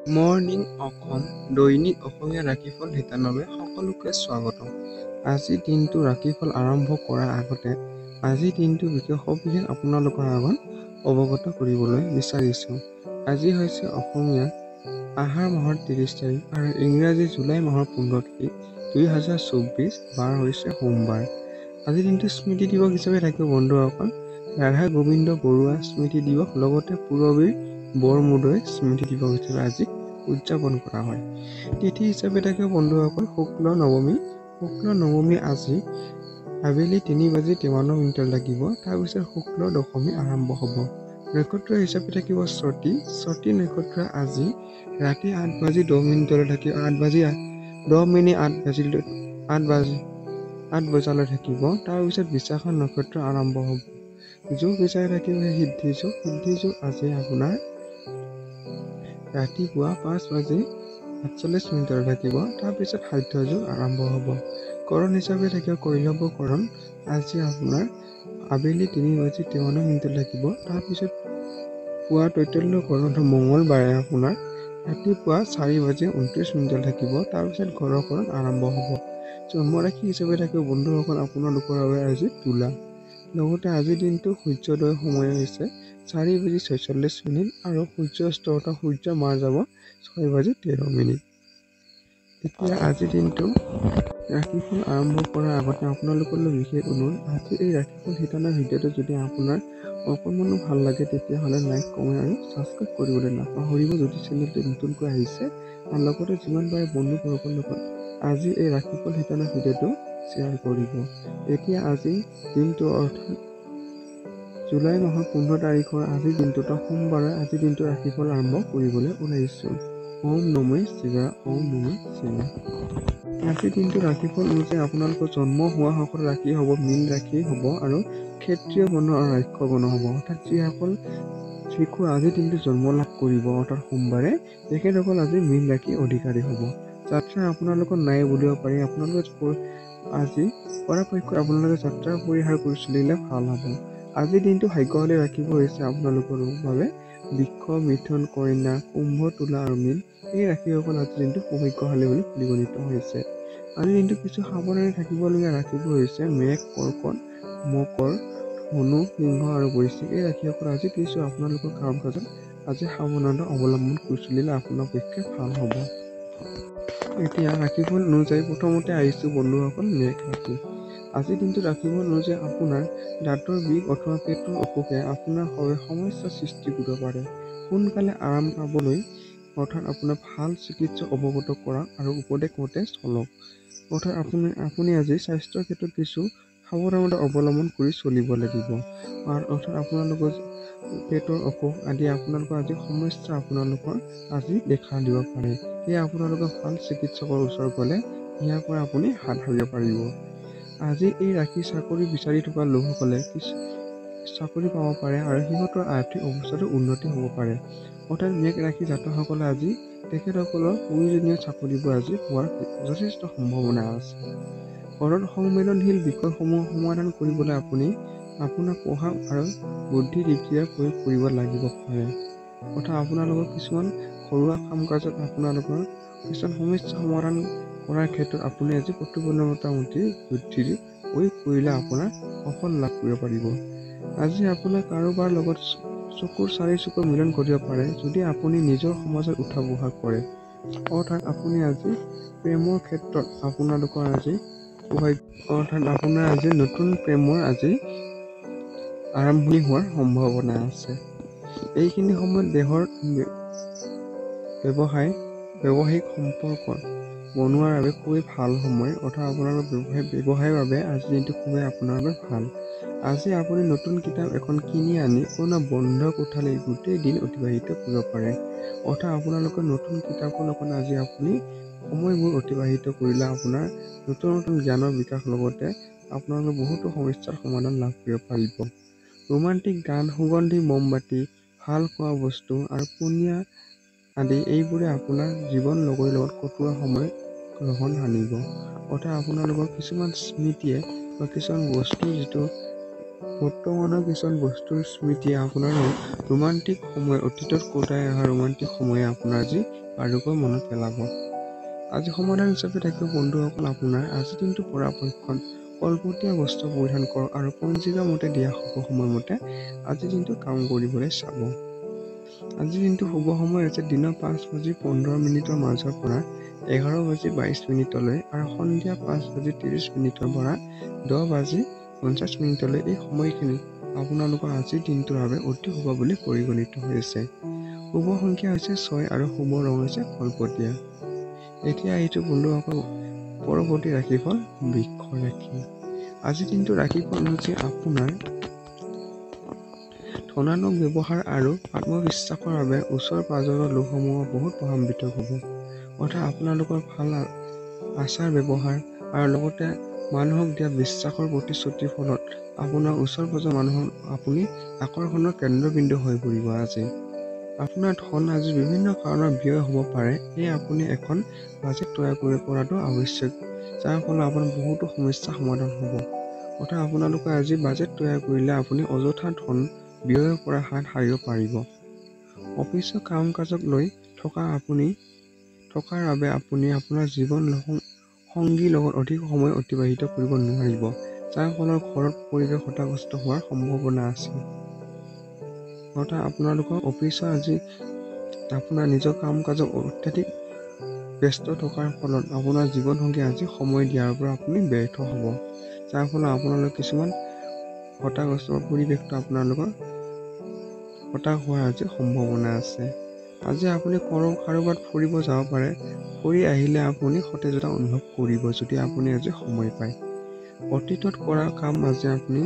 Morning Assam দৈনিক অসমীয়া ৰাশিফল শিতানলৈ সকলোকে স্বাগতম। আজি দিনটো ৰাশিফল আৰম্ভ কৰাৰ আগতে আজি দিনটোৰ বিষয়ে সবিশেষ আপোনালোকৰ আগত অৱগত কৰিবলৈ বিচাৰিছোঁ। আজি হৈছে অসমীয়া আহাৰ মাহৰ ৩০ তাৰিখ আৰু ইংৰাজী জুলাই মাহৰ ১৫ তাৰিখ ২০২৪, বাৰ হৈছে সোমবাৰ। আজি দিনটো স্মৃতি দিৱস হিচাপে থাকিব বন্ধুসকল। ৰাধা গোবিন্দ বৰুৱা স্মৃতি দিৱস, লগতে পূৰবীৰ বৰমুদৈ স্মৃতি দিৱস হিচাপে আজি উদযাপন কৰা হয়। তিথি হিচাপে থাকে বন্ধুসকল শুক্ল নৱমী। শুক্ল নৱমী আজি আবেলি ৩:৫৩ লাগিব। তাৰপিছত শুক্ল দশমী আৰম্ভ হ'ব। নক্ষত্ৰ হিচাপে থাকিব স্বতী। স্বতী নক্ষত্ৰ আজি ৰাতি ৮:১০ থাকিব। ৮ বজালৈ থাকিব। তাৰপিছত বিশাখা নক্ষত্ৰ আৰম্ভ হ'ব। যোগ হিচাপে থাকিব সিদ্ধি যোগ। সিদ্ধি যোগ আজি আপোনাৰ ৰাতিপুৱা ৫:৪৮ থাকিব। তাৰপিছত সাধ্য যোগ আৰম্ভ হ'ব। কৰণ হিচাপে থাকিব কৈলৱ কৰণ। আজি আপোনাৰ আবেলি ৩:৫৩ থাকিব। তাৰপিছত পুৱা তৈতল্য কৰণ মঙলবাৰে আপোনাৰ ৰাতিপুৱা ৪:২৯ থাকিব। তাৰপিছত ঘৰ কৰণ আৰম্ভ হ'ব। জন্ম ৰাশি হিচাপে থাকিব বন্ধুসকল আপোনালোকৰ বাবে আজি তুলা। লগতে আজিৰ দিনটো সূৰ্যোদয়ৰ সময় হৈছে ৪:৪৬ আৰু সূৰ্যাস্ত অৰ্থাৎ সূৰ্য মাৰ যাব ৬:১৩। এতিয়া আজিৰ দিনটো ৰাশিফল আৰম্ভ কৰাৰ আগতে আপোনালোকলৈ বিশেষ অনুৰোধ। আজি এই ৰাশিফল শিতানৰ ভিডিঅ'টো যদি আপোনাৰ অকণমানো ভাল লাগে তেতিয়াহ'লে লাইক, কমেণ্ট আৰু ছাবস্ক্ৰাইব কৰিবলৈ নাপাহৰিব যদি চেনেলটো নতুনকৈ আহিছে। আৰু লগতে যিমান পাৰে বন্ধুবৰ্গৰ লগত আজি এই ৰাশিফল শিতানৰ ভিডিঅ'টো শ্বেয়াৰ কৰিব। এতিয়া আজি দিনটো অৰ্থাৎ জুলাই মাহৰ ১৫ তাৰিখৰ আজিৰ দিনটোত সোমবাৰে আজিৰ দিনটো ৰাশিফল আৰম্ভ কৰিবলৈ ওলাইছোঁ। ওম নমঃ শিৱায়। ওম নমঃ শিৱায়। আজিৰ দিনটো ৰাশিফল অনুযায়ী আপোনালোকৰ জন্ম হোৱা সকল ৰাশি হ'ব মীন ৰাশি হ'ব আৰু ক্ষেত্ৰীয় গণ আৰু ৰাক্ষ গণ হ'ব। অৰ্থাৎ যিসকল শিশুৱে আজিৰ দিনটো জন্ম লাভ কৰিব অৰ্থাৎ সোমবাৰে, তেখেতসকল আজি মীন ৰাশিৰ অধিকাৰী হ'ব। যাত্ৰা আপোনালোকৰ নাই বুলিব পাৰি। আপোনালোকে আজি পৰাপক্ষত আপোনালোকে যাত্ৰা পৰিহাৰ কৰি চলিলে ভাল হ'ব। আজিৰ দিনটো ভাগ্যশালী ৰাশিবোৰ হৈছে আপোনালোকৰ বাবে বৃষ, মিথুন, কন্যা, কুম্ভ, তুলা আৰু মীন। এই ৰাশিসকল আজিৰ দিনটো সৌভাগ্যশালী বুলি পৰিগণিত হৈছে। আজিৰ দিনটো কিছু সাৱধানে থাকিবলগীয়া ৰাশিবোৰ হৈছে মেষ, কৰ্কট, মকৰ, ধনু, সিংহ আৰু বৃশ্চিক। এই ৰাশিসকল আজি কিছু আপোনালোকৰ কাম কাজত আজি সাৱধানতা অৱলম্বন কৰি চলিলে আপোনাৰ পক্ষে ভাল হ'ব। এতিয়া ৰাশিফল অনুযায়ী প্ৰথমতে আহিছোঁ বন্ধুসকল মেষ ৰাশি। আজিৰ দিনটোত ৰাশিফল অনুযায়ী আপোনাৰ দাঁতৰ বিষ অথবা পেটৰ অসুখে আপোনাৰ বাবে সমস্যাৰ সৃষ্টি কৰিব পাৰে। সোনকালে আৰাম পাবলৈ অৰ্থাৎ আপোনাৰ ভাল চিকিৎসক অৱগত কৰক আৰু উপদেশ মতে চলক। অৰ্থাৎ আপুনি আজি স্বাস্থ্যৰ ক্ষেত্ৰত কিছু সাৱধানতা অৱলম্বন কৰি চলিব লাগিব। অৰ্থাৎ আপোনালোকৰ পেটৰ অসুখ আদি আপোনালোকৰ আজি সমস্যা আপোনালোকৰ আজি দেখা দিব পাৰে। সেয়ে আপোনালোকে ভাল চিকিৎসকৰ ওচৰত গ'লে ইয়াৰ পৰা আপুনি হাত সাৰিব পাৰিব। আজি এই ৰাশি চাকৰি বিচাৰি থকা লোকসকলে চাকৰি পাব পাৰে আৰু সিহঁতৰ আৰ্থিক অৱস্থাটো উন্নতি হ'ব পাৰে। অৰ্থাৎ মেষ ৰাশি জাতকসকলে আজি তেখেতসকলৰ প্ৰয়োজনীয় চাকৰিবোৰ আজি পোৱাৰ যথেষ্ট সম্ভাৱনা আছে। ঘৰত সংবেদনশীল বিষয়সমূহ সমাধান কৰিবলৈ আপুনি আপোনাৰ পঢ়া আৰু বুদ্ধিদীপ্তিৰে প্ৰয়োগ কৰিব লাগিব পাৰে। অৰ্থাৎ আপোনালোকৰ কিছুমান ঘৰুৱা কাম কাজত আপোনালোকৰ কিছুমান সমস্যা সমাধান কৰাৰ ক্ষেত্ৰত আপুনি আজি প্ৰতিবন্ধকতা বুদ্ধি প্ৰয়োগ কৰিলে আপোনাৰ সফল লাভ কৰিব পাৰিব। আজি আপোনাৰ কাৰোবাৰ লগত চকুৰ চাৰি চকুৰ মিলন ঘটিব পাৰে যদি আপুনি নিজৰ সমাজত উঠা বহা কৰে। অৰ্থাৎ আপুনি আজি প্ৰেমৰ ক্ষেত্ৰত আপোনালোকৰ আজি অৰ্থাৎ আপোনাৰ আজি নতুন প্ৰেমৰ আজি আৰম্ভণি হোৱাৰ সম্ভাৱনা আছে। এইখিনি সময়ত দেহৰ ব্যৱসায়িক সম্পৰ্ক বনোৱাৰ বাবে খুবেই ভাল সময়। অৰ্থাৎ আপোনালোকৰ ব্যৱসায়ৰ বাবে আজিৰ দিনটো খুবেই আপোনাৰ বাবে ভাল। আজি আপুনি নতুন কিতাপ এখন কিনি আনি কোনো বন্ধ কোঠালীত গোটেই দিন অতিবাহিত কৰিব পাৰে। অৰ্থাৎ আপোনালোকৰ নতুন কিতাপৰ লগত আজি আপুনি সময়বোৰ অতিবাহিত কৰিলে আপোনাৰ নতুন নতুন জ্ঞানৰ বিকাশ লগতে আপোনালোকে বহুতো সমস্যাৰ সমাধান লাভ কৰিব পাৰিব। ৰোমান্টিক গান, সুগন্ধি মমবাতি, ভাল খোৱা বস্তু আৰু পনীয়া আদি এইবোৰে আপোনাৰ জীৱন লগৰীৰ লগত কটোৱা সময় গ্ৰহণ আনিব। অৰ্থাৎ আপোনালোকৰ কিছুমান স্মৃতিয়ে বা কিছুমান বস্তুৰ যিটো বৰ্তমানৰ কিছুমান বস্তুৰ স্মৃতি আপোনাৰ ৰোমান্টিক সময় অতীতত কটাই অহা ৰোমান্টিক সময়ে আপোনাৰ আজি বাৰুকৈ মনত পেলাব। আজি সমাধান হিচাপে থাকিব বন্ধুসকল আপোনাৰ আজি দিনটো পৰাপক্ষত কলপতীয়া বস্ত্ৰ পৰিধান কৰক আৰু পঞ্জিকা মতে দিয়া শুভ সময়মতে আজি দিনটো কাম কৰিবলৈ চাব। আজি দিনটো শুভ সময় হৈছে দিনৰ 5:15 মাজৰ পৰা 11:22 আৰু সন্ধিয়া 5:30 পৰা 10:49 এই সময়খিনি আপোনালোকৰ আজিৰ দিনটোৰ বাবে অতি শুভ বুলি পৰিগণিত হৈছে। শুভ সংখ্যা হৈছে 6 আৰু শুভ ৰং হৈছে কলপতীয়া। এতিয়া আহিছো বন্ধুসকল পৰৱৰ্তী ৰাশিফল বৃক্ষ ৰাশি। আজিৰ দিনটো ৰাশিফল হৈছে আপোনাৰ ধনাত্মক ব্যৱহাৰ আৰু আত্মবিশ্বাসৰ বাবে ওচৰ পাজৰৰ লোকসমূহ বহুত প্ৰভাৱিত হ'ব। অৰ্থাৎ আপোনালোকৰ ভাল আচাৰ ব্যৱহাৰ আৰু লগতে মানুহক দিয়া বিশ্বাসৰ প্ৰতিশ্ৰুতিৰ ফলত আপোনাৰ ওচৰ পাজৰৰ মানুহৰ আপুনি আকৰ্ষণৰ কেন্দ্ৰবিন্দু হৈ পৰিব। আজি আপোনাৰ ধন আজি বিভিন্ন কাৰণৰ ব্যয় হ'ব পাৰে। সেয়ে আপুনি এখন বাজেট তৈয়াৰ কৰিব পৰাটো আৱশ্যক, যাৰ ফলত আপোনাৰ বহুতো সমস্যা সমাধান হ'ব। অৰ্থাৎ আপোনালোকে আজি বাজেট তৈয়াৰ কৰিলে আপুনি অযথা ধন ব্যয়ৰ পৰা হাত সাৰিব পাৰিব। অফিচৰ কাম কাজক লৈ থকাৰ বাবে আপুনি আপোনাৰ জীৱন সংগীৰ লগত অধিক সময় অতিবাহিত কৰিব নোৱাৰিব, যাৰ ফলত ঘৰত পৰিৱেশ হতাগ্ৰস্ত হোৱাৰ সম্ভাৱনা আছে। অৰ্থাৎ আপোনালোকৰ অফিচৰ আজি আপোনাৰ নিজৰ কাম কাজত অত্যাধিক ব্যস্ত থকাৰ ফলত আপোনাৰ জীৱনসংগী আজি সময় দিয়াৰ পৰা আপুনি ব্যৰ্থ হ'ব, যাৰ ফলত আপোনালোকৰ কিছুমান হতাগ্ৰস্ত পৰিৱেশটো আপোনালোকৰ হতাশ হোৱাৰ আজি সম্ভাৱনা আছে। আজি আপুনি কাৰোবাত ফুৰিব যাব পাৰে। ফুৰি আহিলে আপুনি সতেজতা অনুভৱ কৰিব যদি আপুনি আজি সময় পায়। অতীতত কৰা কাম আজি আপুনি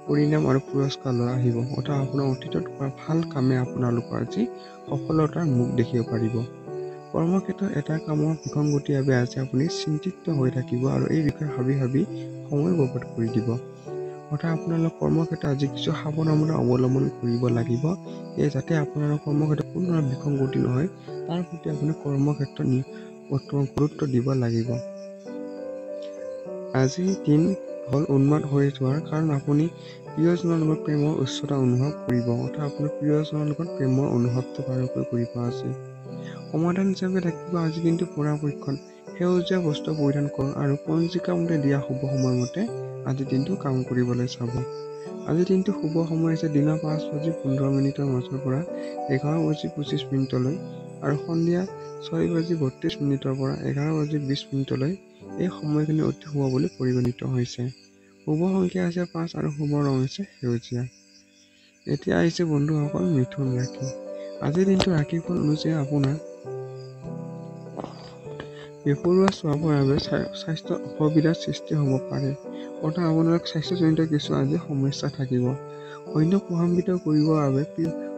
পৰিণাম আৰু পুৰস্কাৰ লৈ আহিব। অৰ্থাৎ আপোনাৰ অতীতত কৰা ভাল কামে আপোনালোকৰ আজি সফলতাৰ মুখ দেখিব পাৰিব। কৰ্মক্ষেত্ৰত এটা কামৰ বিসংগতিৰ বাবে আজি আপুনি চিন্তিত হৈ থাকিব আৰু এই বিষয়ে ভাবি সময় বৰবাদ কৰি দিব। অৰ্থাৎ আপোনালোকৰ কৰ্মক্ষেত্ৰত আজি কিছু সাৱধানতা অৱলম্বন কৰিব লাগিব, যাতে আপোনালোকৰ কৰ্মক্ষেত্ৰত কোনো ধৰণৰ বিসংগতি নহয় তাৰ প্ৰতি আপুনি কৰ্মক্ষেত্ৰত বৰ্তমান গুৰুত্ব দিব লাগিব। আজিৰ দিন হ'ল উন্মাদ হৈ যোৱাৰ কাৰণ আপুনি প্ৰিয়জনৰ লগত প্ৰেমৰ উচ্চতা অনুভৱ কৰিব। অৰ্থাৎ আপুনি প্ৰিয়জনৰ লগত প্ৰেমৰ অনুভৱটো বাৰুকৈ কৰিব। আজি সমাধান হিচাপে থাকিব আজি দিনটো পৰাপক্ষত সেউজীয়া বস্ত্ৰ পৰিধান কৰক আৰু পঞ্জিকা মতে দিয়া শুভ সময়মতে আজি দিনটো কাম কৰিবলৈ চাব। আজিৰ দিনটো শুভ সময় হৈছে দিনৰ 5:15 মাজৰ পৰা 11:25 আৰু সন্ধিয়া 6:32 পৰা 11:20 এই সময়খিনি অতি শুভ বুলি পৰিগণিত হৈছে। শুভ সংখ্যা হৈছে 5 আৰু শুভ ৰং হৈছে সেউজীয়া। এতিয়া আহিছে বন্ধুসকল মিথুন ৰাশি। আজিৰ দিনটো ৰাশিফল অনুযায়ী আপোনাৰ বেপৰোৱা স্বভাৱৰ বাবে স্বাস্থ্য অসুবিধাৰ সৃষ্টি হ'ব পাৰে। অৰ্থাৎ আপোনালোক স্বাস্থ্যজনিত কিছু আজি সমস্যা থাকিব। অন্যক প্ৰভাৱিত কৰিবৰ বাবে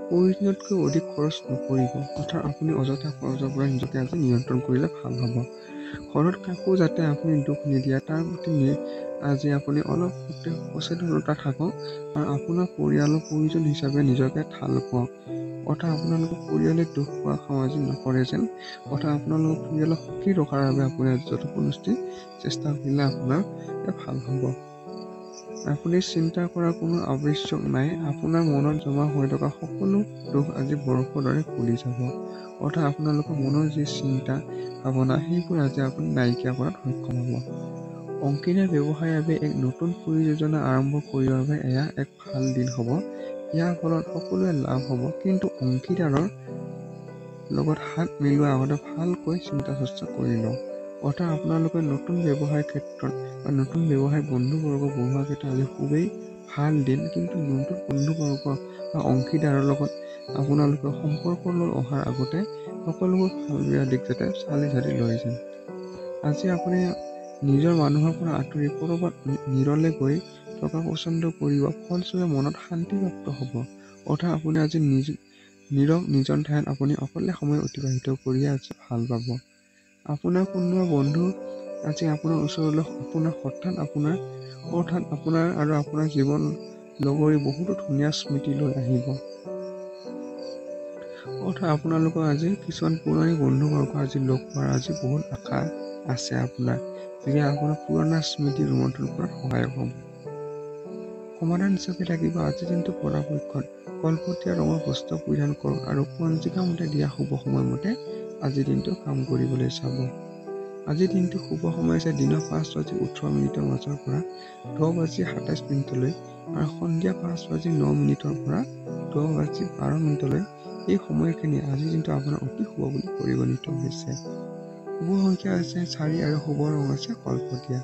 প্ৰয়োজনতকৈ অধিক খৰচ নকৰিব। অৰ্থাৎ আপুনি অযথা খৰচৰ পৰা নিজকে আজি নিয়ন্ত্ৰণ কৰিলে ভাল হ'ব। ঘৰত কাকো যাতে আপুনি দুখ নিদিয়ে তাৰ প্ৰতি আজি আপুনি অলপ সচেতনতা থাকক আৰু আপোনাৰ পৰিয়ালৰ প্ৰয়োজন হিচাপে নিজকে ঢাল খুৱাওক। অৰ্থাৎ আপোনালোকৰ পৰিয়ালে দুখ পোৱা কাম আজি নকৰে যেন। অৰ্থাৎ আপোনালোকৰ পৰিয়ালক সুখী ৰখাৰ বাবে আপুনি আজি যথোপৰিমাণে চেষ্টা কৰিলে আপোনাৰ ভাল হ'ব। আপুনি চিন্তা কৰাৰ কোনো আৱশ্যক নাই। আপোনাৰ মনত জমা হৈ থকা সকলো দুখ আজি বৰফৰ দৰে গলি যাব। অৰ্থাৎ আপোনালোকৰ মনৰ যি চিন্তা ভাৱনা সেইবোৰ আজি আপুনি নাইকিয়া কৰাত সক্ষম হ'ব। অংশীদাৰ ব্যৱসায়ৰ বাবে এক নতুন পৰিযোজনা আৰম্ভ কৰিবৰ বাবে এয়া এক ভাল দিন হ'ব। ইয়াৰ ফলত সকলোৱে লাভ হ'ব, কিন্তু অংশীদাৰৰ লগত হাত মিলোৱাৰ আগতে ভালকৈ চিন্তা চৰ্চা কৰি লওক। অৰ্থাৎ আপোনালোকে নতুন ব্যৱসায়ৰ ক্ষেত্ৰত বা নতুন ব্যৱসায় বন্ধুবৰ্গ বনোৱাৰ ক্ষেত্ৰত আজি খুবেই ভাল দিন, কিন্তু নতুন বন্ধুবৰ্গ বা অংশীদাৰৰ লগত আপোনালোকে সম্পৰ্কলৈ অহাৰ আগতে সকলোবোৰ ভাল বেয়া দিশ যাতে চালি জাৰি লৈ যায়। আজি আপুনি নিজৰ মানুহৰ পৰা আঁতৰি ক'ৰবাত নিৰলে গৈ থকা পচন্দ কৰিব, ফলস্বৰূপে মনত শান্তিপ্ৰাপ্ত হ'ব। অৰ্থাৎ আপুনি আজি নিজৰ ঠাইত আপুনি অকলে সময় অতিবাহিত কৰিয়ে আজি ভাল পাব। আপোনাৰ কোনোবা বন্ধু আজি আপোনাৰ ওচৰলৈ অৰ্থাৎ আপোনাৰ আৰু আপোনাৰ জীৱন লগৰী বহুতো ধুনীয়া স্মৃতি লৈ আহিব। অৰ্থাৎ আপোনালোকৰ আজি কিছুমান পুৰণি বন্ধুবৰ্গ আজি লগ পোৱাৰ আজি বহুত আশা আছে আপোনাৰ, যিয়ে আপোনাৰ পুৰণা স্মৃতি ৰোমন্থন কৰাত সহায়ক হ'ব। সমাধান হিচাপে থাকিব আজিৰ দিনটো পৰাপক্ষত কলপতীয়া ৰঙৰ বস্ত্ৰ পৰিধান কৰক আৰু পঞ্জিকা মতে দিয়া শুভ সময়মতে আজিৰ দিনটো কাম কৰিবলৈ চাব। আজিৰ দিনটো শুভ সময় আছে দিনৰ 5:18 বজাৰ পৰা 10:27 আৰু সন্ধিয়া 5:09 পৰা 10:12 এই সময়খিনি আজিৰ দিনটো আপোনাৰ অতি শুভ বুলি পৰিগণিত হৈছে। শুভ সংখ্যা হৈছে 4 আৰু শুভ ৰং আছে কলপতীয়া।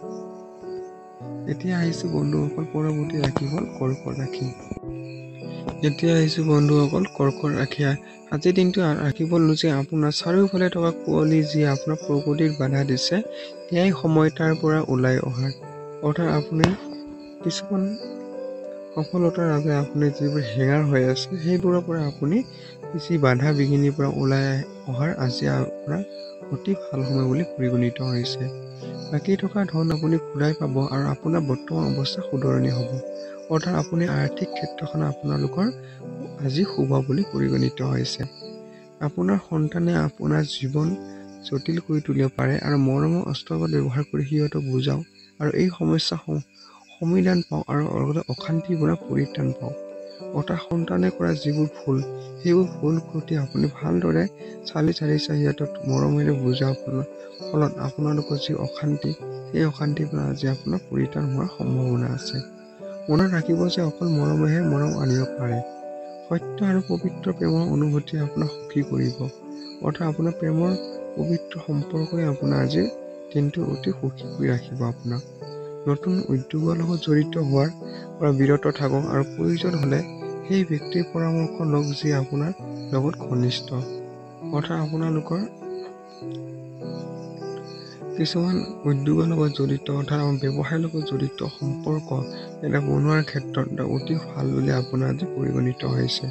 এতিয়া আহিছোঁ বন্ধুসকল পৰৱৰ্তী ৰাশি হ'ল কৰ্কট ৰাশি। কৰ্কট ৰাশি। আজিৰ দিনটো ৰাখিব যে আপোনাৰ চাৰিওফালে থকা কুঁৱলী যি আপোনাৰ প্ৰগতিত বাধা দিছে এয়াই সময় তাৰ পৰা ওলাই অহাৰ। অৰ্থাৎ আপুনি কিছুমান সফলতাৰ বাবে আপুনি যিবোৰ হেঙাৰ হৈ আছে সেইবোৰৰ পৰা আপুনি বেছি বাধা বিঘিনিৰ পৰা ওলাই অহাৰ আজি আপোনাৰ অতি ভাল সময় বুলি পৰিগণিত হৈছে। বাকী থকা ধন আপুনি ঘূৰাই পাব আৰু আপোনাৰ বৰ্তমান অৱস্থা শুধৰণি হ'ব। অৰ্থাৎ আপুনি আৰ্থিক ক্ষেত্ৰখন আপোনালোকৰ আজি শুভ বুলি পৰিগণিত হৈছে। আপোনাৰ সন্তানে আপোনাৰ জীৱন জটিল কৰি তুলিব পাৰে আৰু মৰমৰ অস্ত্ৰপাত ব্যৱহাৰ কৰি সিহঁতক বুজাওক আৰু এই সমস্যা সমাধান পাওক আৰু লগতে অশান্তিৰ পৰা পৰিত্ৰাণ পাওক। অৰ্থাৎ সন্তানে কৰা যিবোৰ ভুল সেইবোৰ ভুল কৰি আপুনি ভালদৰে চালি সিহঁতক মৰমেৰে বুজাৰ ফলত আপোনালোকৰ যি অশান্তি সেই অশান্তিৰ পৰা আজি আপোনাৰ পৰিত্ৰাণ হোৱাৰ সম্ভাৱনা আছে। মনত ৰাখিব যে অকল মৰমেহে মৰম আনিব পাৰে। সত্য আৰু পবিত্ৰ প্ৰেমৰ অনুভূতিয়ে আপোনাক সুখী কৰিব। অৰ্থাৎ আপোনাৰ প্ৰেমৰ পবিত্ৰ সম্পৰ্কই আপোনাৰ আজিৰ দিনটো অতি সুখী কৰি ৰাখিব আপোনাক। নতুন উদ্যোগৰ লগত জড়িত হোৱাৰ পৰা বিৰত থাকক আৰু প্ৰয়োজন হ'লে সেই ব্যক্তিৰ পৰামৰ্শ লওক যি আপোনাৰ লগত ঘনিষ্ঠ। অৰ্থাৎ আপোনালোকৰ কিছুমান উদ্যোগৰ লগত জড়িত অৰ্থাৎ ব্যৱসায়ৰ লগত জড়িত সম্পৰ্ক এটা বনোৱাৰ ক্ষেত্ৰত অতি ভাল বুলি আপোনাৰ আজি পৰিগণিত হৈছে।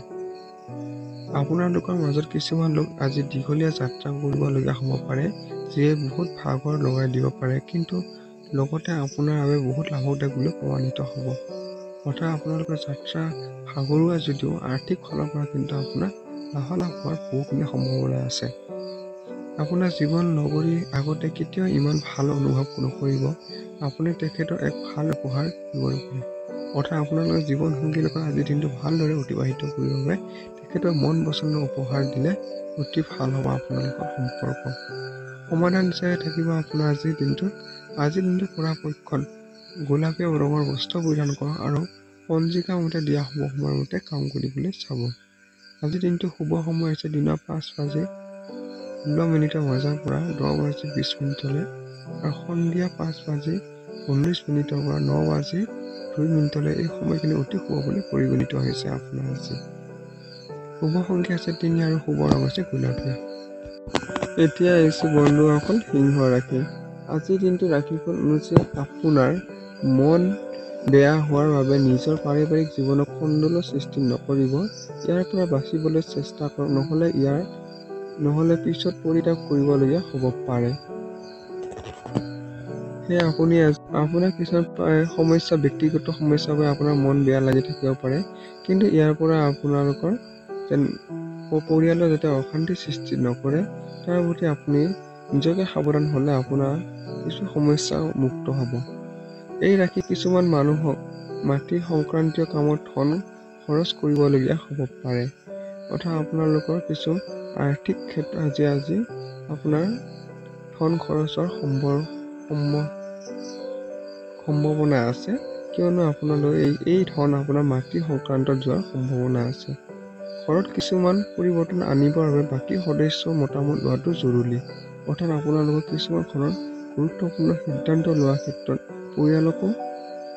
আপোনালোকৰ মাজত কিছুমান লোক আজি দীঘলীয়া যাত্ৰা কৰিবলগীয়া হ'ব পাৰে যিয়ে বহুত ভাগৰ লগাই দিব পাৰে, কিন্তু লগতে আপোনাৰ বাবে বহুত লাভদায়ক বুলি প্ৰমাণিত হ'ব। অৰ্থাৎ আপোনালোকৰ যাত্ৰা ভাগৰুৱা যদিও আৰ্থিক ফালৰ পৰা কিন্তু আপোনাৰ লাভালাভ হোৱাৰ বহুখিনি সম্ভাৱনা আছে। আপোনাৰ জীৱন নগৰী আগতে কেতিয়াও ইমান ভাল অনুভৱ নকৰিব। আপুনি তেখেতক এক ভাল উপহাৰ দিব পাৰে। অৰ্থাৎ আপোনালোকৰ জীৱনসংগীৰ লগত আজিৰ দিনটো ভালদৰে অতিবাহিত কৰিবৰ বাবে তেখেতৰ মন পচন্দৰ উপহাৰ দিলে অতি ভাল হ'ব আপোনালোকৰ সম্পৰ্ক। সমাধান হিচাপে থাকিব আপোনাৰ আজিৰ দিনটো পৰাপক্ষত গোলাপীয়া ৰঙৰ বস্ত্ৰ পৰিধান কৰক আৰু পঞ্জিকা মতে দিয়া শুভ সময়মতে কাম কৰিবলৈ চাব। আজিৰ দিনটো শুভ সময় হৈছে দিনৰ 5:16 বজাৰ পৰা 10:20 আৰু সন্ধিয়া 5:19 পৰা 9:02 এই সময়খিনি অতি শুভ বুলি পৰিগণিত হৈছে আপোনাৰ আজি। শুভ সংখ্যা আছে 3 আৰু শুভ ৰং আছে গোলাপীয়া। এতিয়া আহিছোঁ বন্ধুসকল সিংহ ৰাশি। আজিৰ দিনটো ৰাশিফল অনুযায়ী আপোনাৰ মন বেয়া হোৱাৰ বাবে নিজৰ পাৰিবাৰিক জীৱনত কন্দলৰ সৃষ্টি নকৰিব। ইয়াৰ পৰা বাচিবলৈ চেষ্টা কৰক, নহ'লে পিছত পৰিত্যাগ কৰিবলগীয়া হ'ব পাৰে। সেয়ে আপোনাৰ কিছুমান সমস্যা ব্যক্তিগত সমস্যাৰ বাবে আপোনাৰ মন বেয়া লাগি থাকিব পাৰে, কিন্তু ইয়াৰ পৰা আপোনালোকৰ পৰিয়ালৰ যাতে অশান্তিৰ সৃষ্টি নকৰে তাৰ প্ৰতি আপুনি নিজকে সাৱধান হ'লে আপোনাৰ কিছু সমস্যা মুক্ত হ'ব। এই ৰাশি কিছুমান মানুহক মাটিৰ সংক্ৰান্তীয় কামত ধন খৰচ কৰিবলগীয়া হ'ব পাৰে। অৰ্থাৎ আপোনালোকৰ কিছু আৰ্থিক ক্ষেত্ৰত আজি আপোনাৰ ধন খৰচৰ সম্ভাৱনা আছে, কিয়নো আপোনালোকে এই ধন আপোনাৰ মাটি সংক্ৰান্তত যোৱাৰ সম্ভাৱনা আছে। ঘৰত কিছুমান পৰিৱৰ্তন আনিবৰ বাবে বাকী সদস্যৰ মতামত লোৱাটো জৰুৰী। অৰ্থাৎ আপোনালোকৰ কিছুমান ঘৰত গুৰুত্বপূৰ্ণ সিদ্ধান্ত লোৱাৰ ক্ষেত্ৰত পৰিয়ালকো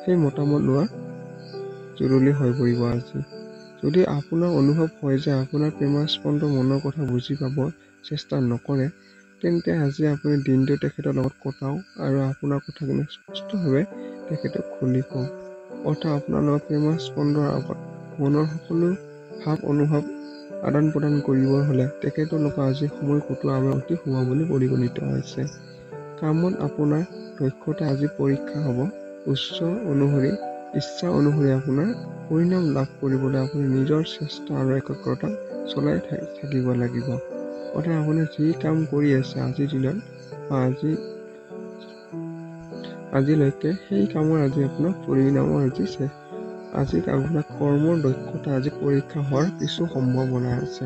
সেই মতামত লোৱা জৰুৰী হৈ পৰিব আজি। যদি আপোনাৰ অনুভৱ হয় যে আপোনাৰ প্ৰেমাস্পন্দ মনৰ কথা বুজি পাব চেষ্টা নকৰে, তেন্তে আজি আপুনি দিনটো তেখেতৰ লগত কটাওক আৰু আপোনাৰ কথাখিনি স্পষ্টভাৱে তেখেতক খুলি কওক। অৰ্থাৎ আপোনালোকৰ প্ৰেমাস্পন্দৰ আগত মনৰ সকলো ভাৱ অনুভৱ আদান প্ৰদান কৰিব হ'লে তেখেতৰ লগত আজি সময় কটোৱা আমাৰ অতি শুভ বুলি পৰিগণিত হৈছে। কামত আপোনাৰ দক্ষতা আজি পৰীক্ষা হ'ব। ইচ্ছা অনুসৰি আপোনাৰ পৰিণাম লাভ কৰিবলৈ আপুনি নিজৰ চেষ্টা আৰু একাগ্ৰতা চলাই থাকিব লাগিব। অৰ্থাৎ আপুনি যি কাম কৰি আছে আজিৰ দিনত বা আজিলৈকে সেই কামৰ আজি আপোনাৰ পৰিণামৰ আজি আপোনাৰ কৰ্মৰ দক্ষতা আজি পৰীক্ষা হোৱাৰ কিছু সম্ভাৱনা আছে।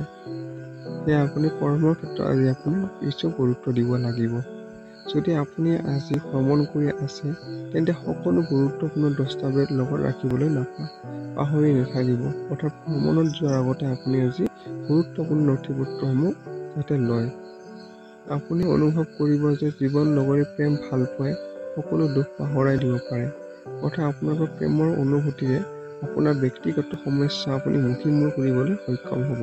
সেয়া আপুনি কৰ্মৰ ক্ষেত্ৰত আজি আপুনি কিছু গুৰুত্ব দিব লাগিব। যদি আপুনি আজি ভ্ৰমণ কৰি আছে তেন্তে সকলো গুৰুত্বপূৰ্ণ দস্তাবেজ লগত ৰাখিবলৈ পাহৰি নাথাকিব। অৰ্থাৎ ভ্ৰমণত যোৱাৰ আগতে আপুনি আজি গুৰুত্বপূৰ্ণ নথিপত্ৰসমূহ যাতে লয়। আপুনি অনুভৱ কৰিব যে জীৱন নগৰী প্ৰেম ভাল পাই সকলো দুখ পাহৰাই দিব পাৰে। অৰ্থাৎ আপোনালোকৰ প্ৰেমৰ অনুভূতিৰে আপোনাৰ ব্যক্তিগত সমস্যা আপুনি মুখীমুখ কৰিবলৈ সক্ষম হ'ব।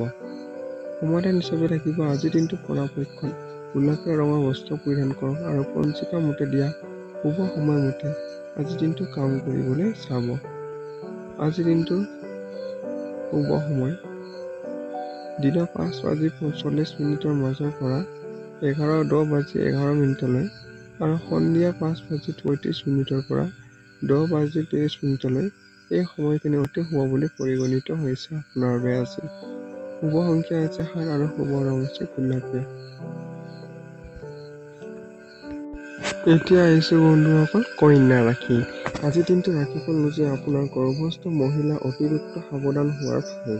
সমাধান হিচাপে থাকিব আজিৰ দিনটো পৰাপক্ষত গোলাপীয়া ৰঙৰ বস্ত্ৰ পৰিধান কৰক আৰু পঞ্জিকা মতে দিয়া শুভ সময়মতে আজিৰ দিনটো কাম কৰিবলৈ চাব। আজিৰ দিনটোৰ শুভ সময় দিনৰ 5:45 মাজৰ পৰা 11:10 আৰু সন্ধিয়া 5:33 পৰা 10:30 এই সময়খিনি অতি শুভ বুলি পৰিগণিত হৈছে আপোনাৰ বাবে আজি। শুভ সংখ্যা আছে 7 আৰু শুভ ৰং হৈছে গোলাপীয়া। এতিয়া আহিছো বন্ধুসকল কন্যা ৰাশি। আজিৰ দিনটো ৰাশিফল অনুযায়ী আপোনাৰ গৰ্ভস্থ মহিলা অতিৰিক্ত সাৱধান হোৱাৰ ভাল।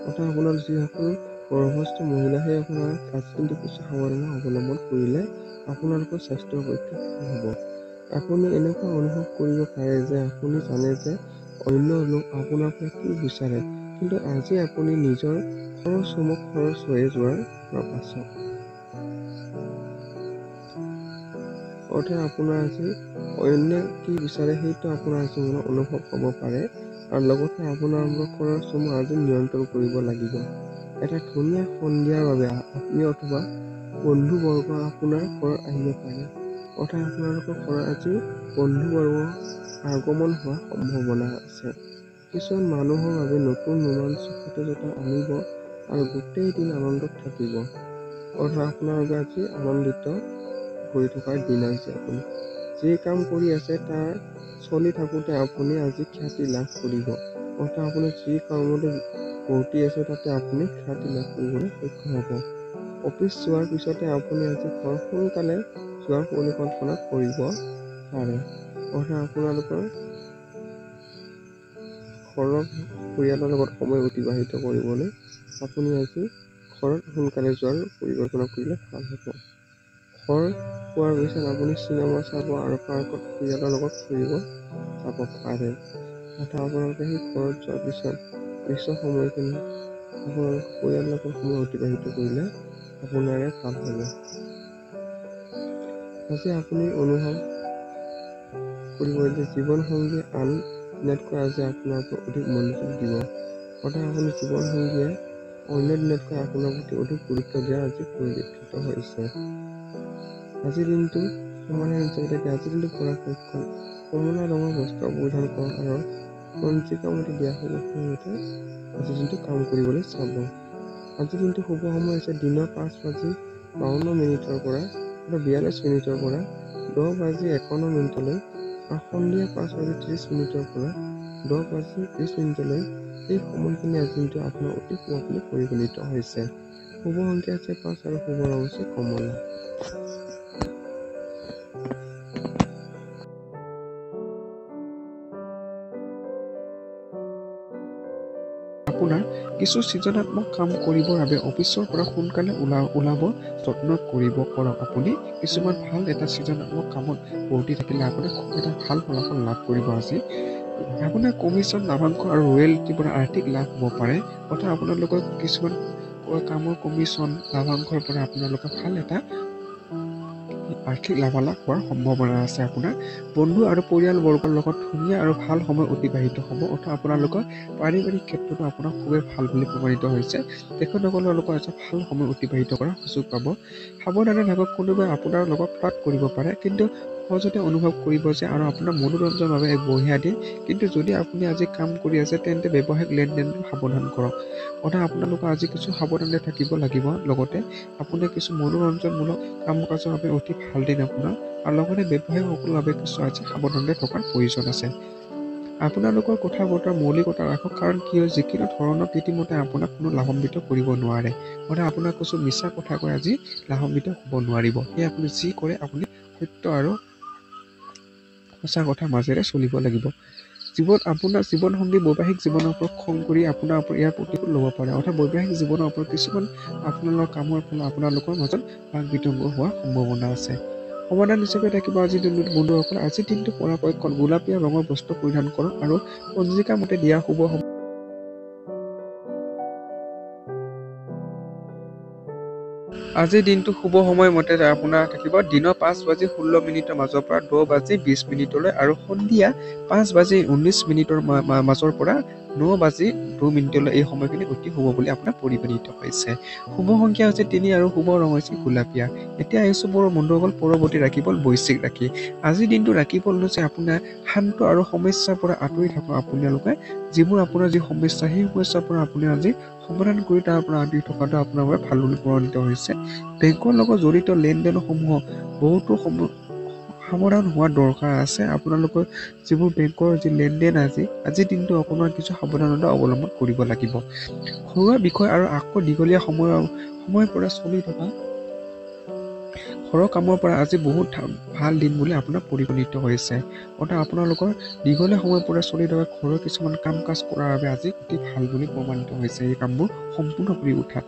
অৰ্থাৎ আপোনাৰ যিসকল গৰ্ভস্থ মহিলা সেইসকলৰ আজিৰ দিনটো কিছু সাৱধানতা অৱলম্বন কৰিলে আপোনালোকৰ স্বাস্থ্যৰ পক্ষে ভাল হ'ব। আপুনি এনেকুৱা অনুভৱ কৰিব পাৰে যে আপুনি জানে যে অন্য লোক আপোনাৰ পৰা কি বিচাৰে, কিন্তু আজি আপুনি নিজৰ খৰচসমূহ খৰচ হৈ যোৱাৰ পাছত অৰ্থাৎ আপোনাৰ আজি অন্যে কি বিচাৰে সেইটো আপোনাৰ আজি মনত অনুভৱ হ'ব পাৰে আৰু লগতে আপোনাৰ খৰচসমূহ আজি নিয়ন্ত্ৰণ কৰিব লাগিব। এটা ধুনীয়া সন্ধিয়াৰ বাবে আত্মীয় অথবা বন্ধুবৰ্গ আপোনাৰ ঘৰত আহিব পাৰে। অৰ্থাৎ আপোনালোকৰ ঘৰত আজি বন্ধুবৰ্গ আগমন হোৱাৰ সম্ভাৱনা আছে। কিছুমান মানুহৰ বাবে নতুন ৰোমাঞ্চ সতেজতা আনিব আৰু গোটেই দিন আনন্দত থাকিব। অৰ্থাৎ আপোনালোকে আজি আনন্দিত হৈ থকাৰ দিন আজি আপুনি যি কাম কৰি আছে তাৰ চলি থাকোঁতে আপুনি আজি খ্যাতি লাভ কৰিব। অৰ্থাৎ আপুনি যি কামতে ভৰ্তি আছে তাতে আপুনি খ্যাতি লাভ কৰিবলৈ সক্ষম হ'ব। অফিচ যোৱাৰ পিছতে আপুনি আজি ঘৰ সোনকালে যোৱাৰ পৰিকল্পনা কৰিব পাৰে। অৰ্থাৎ আপোনালোকৰ ঘৰৰ পৰিয়ালৰ লগত সময় অতিবাহিত কৰিবলৈ আপুনি আজি ঘৰত সোনকালে যোৱাৰ পৰিকল্পনা কৰিলে ভাল হ'ব। ঘৰ পোৱাৰ পিছত আপুনি চিনেমা চাব আৰু পাৰ্কত পৰিয়ালৰ লগত ফুৰিব যাব পাৰে। অৰ্থাৎ আপোনালোকে সেই ঘৰত যোৱাৰ পিছত সময়খিনি আপোনালোকৰ পৰিয়ালৰ লগত সময় অতিবাহিত কৰিলে আপোনাৰে ভাল হ'ব। আজি আপুনি অনুভৱ কৰিব যে জীৱনসংগী আন দিনতকৈ আজি আপোনাৰ ওপৰত অধিক মনোযোগ দিব। অৰ্থাৎ আপুনি জীৱনসংগীয়ে অন্য দিনতকৈ আপোনাৰ প্ৰতি অধিক গুৰুত্ব দিয়া আজি পৰিলক্ষিত হৈছে। আজিৰ দিনটো সমাধান হিচাপে আজিৰ দিনটো পৰাপক্ষত কমলা ৰঙৰ বস্ত্ৰ পৰিধান কৰক আৰু পঞ্জিকা মতে দিয়া শুভ সময়মতে আজিৰ দিনটো কাম কৰিবলৈ চাব। আজিৰ দিনটো শুভ সময় হৈছে দিনৰ 5:52 পৰা 42 পৰা 10:51 আৰু সন্ধিয়া 5:30 পৰা 10:30 এই সময়খিনি আজিৰ দিনটো আপোনাৰ অতি শুভ বুলি পৰিগণিত হৈছে। শুভ সংখ্যা আছে 5 আৰু শুভ ৰং হৈছে কমলা। আপোনাৰ কিছু সৃজনাত্মক কাম কৰিবৰ বাবে অফিচৰ পৰা সোনকালে ওলাব যত্ন কৰক। আপুনি কিছুমান ভাল এটা সৃজনাত্মক কামত বৰ্তি থাকিলে আপুনি খুব এটা ভাল ফলাফল লাভ কৰিব। আজি আপোনাৰ কমিশ্যন লাভাংশ আৰু ৰয়েলটিৰ পৰা আৰ্থিক লাভ হ'ব পাৰে। অৰ্থাৎ আপোনালোকৰ কিছুমান কামৰ কমিশ্যন লাভাংশৰ পৰা আপোনালোকৰ ভাল এটা আৰ্থিক লাভালাভ হোৱাৰ সম্ভাৱনা আছে। আপোনাৰ বন্ধু আৰু পৰিয়ালবৰ্গৰ লগত ধুনীয়া আৰু ভাল সময় অতিবাহিত হ'ব। অৰ্থাৎ আপোনালোকৰ পাৰিবাৰিক ক্ষেত্ৰতো আপোনাৰ খুবেই ভাল বুলি প্ৰমাণিত হৈছে। তেখেতসকলৰ লগত এটা ভাল সময় অতিবাহিত কৰাৰ সুযোগ পাব। সাৱধানে থাকক, কোনোবাই আপোনাৰ লগত ফ্লাৰ্ট কৰিব পাৰে, কিন্তু সহজতে অনুভৱ কৰিব যে আৰু আপোনাৰ মনোৰঞ্জনৰ বাবে এক বঢ়িয়া দিন। কিন্তু যদি আপুনি আজি কাম কৰি আছে তেন্তে ব্যৱসায়িক লেনদেন সাৱধান কৰক। অৰ্থাৎ আপোনালোকৰ আজি কিছু সাৱধানে থাকিব লাগিব। লগতে আপোনাৰ কিছু মনোৰঞ্জনমূলক কাম কাজৰ বাবে অতি ভাল দিন আপোনাৰ, আৰু লগতে ব্যৱসায়ীসকলৰ বাবে কিছু আজি সাৱধানে থকাৰ প্ৰয়োজন আছে। আপোনালোকৰ কথা বতৰা মৌলিকতা ৰাখক, কাৰণ কিয় যিকোনো ধৰণৰ কৃত্ৰিমতে আপোনাক কোনো লাভান্বিত কৰিব নোৱাৰে। অৰ্থাৎ আপোনাক কিছু মিছা কথা কৈ আজি লাভান্বিত হ'ব নোৱাৰিব। সেয়ে আপুনি যি কৰে আপুনি সত্য আৰু সঁচা কথাৰ মাজেৰে চলিব লাগিব। আপোনাৰ জীৱনসংগী বৈবাহিক জীৱনৰ ওপৰত খং কৰি আপোনাৰ ইয়াৰ প্ৰতিশোধ ল'ব পাৰে। অৰ্থাৎ বৈবাহিক জীৱনৰ ওপৰত কিছুমান আপোনালোকৰ কামৰ ফলত আপোনালোকৰ মাজত বাক বিতংগ হোৱাৰ সম্ভাৱনা আছে। সমাধান হিচাপে থাকিব আজিৰ দিনটোত বন্ধুসকল, আজিৰ দিনটো পৰাপক্ষত গোলাপীয়া ৰঙৰ বস্ত্ৰ পৰিধান কৰক আৰু পঞ্জিকা মতে দিয়া শুভ আজিৰ দিনটো শুভ সময়মতে আপোনাৰ থাকিব দিনৰ 5:16 মাজৰ পৰা 10:20 আৰু সন্ধিয়া 5:19 মাজৰ পৰা 9:02 এই সময়খিনি অতি শুভ বুলি আপোনাৰ পৰিগণিত হৈছে। শুভ সংখ্যা হৈছে 3 আৰু শুভ ৰং হৈছে গোলাপীয়া। এতিয়া আহিছোঁ মোৰ বন্ধুসকল পৰৱৰ্তী ৰাশিফল বৃশ্চিক ৰাশি। আজিৰ দিনটো ৰাশিফল হৈছে আপোনাৰ শান্ত আৰু সমস্যাৰ পৰা আঁতৰি থাকক আপোনালোকে। যিবোৰ আপোনাৰ যি সমস্যা সেই সমস্যাৰ পৰা আপুনি আজি সমাধান কৰি তাৰ পৰা আঁতৰি থকাটো আপোনাৰ বাবে ভাল বুলি পৰিগণিত হৈছে। বেংকৰ লগত জড়িত লেনদেনসমূহ বহুতো সাৱধান হোৱা দৰকাৰ আছে। আপোনালোকৰ যিবোৰ বেংকৰ যি লেনদেন আজিৰ দিনটো অকণমান কিছু সাৱধানতা অৱলম্বন কৰিব লাগিব। ঘৰুৱা বিষয় আৰু আকৌ দীঘলীয়া সময়ৰ পৰা চলি থকা ঘৰৰ কামৰ পৰা আজি বহুত ভাল দিন বুলি আপোনাৰ পৰিগণিত হৈছে। অৰ্থাৎ আপোনালোকৰ দীঘলীয়া সময়ৰ পৰা চলি থকা ঘৰৰ কিছুমান কাম কাজ কৰাৰ বাবে আজি অতি ভাল বুলি প্ৰমাণিত হৈছে। এই কামবোৰ সম্পূৰ্ণ কৰি উঠাত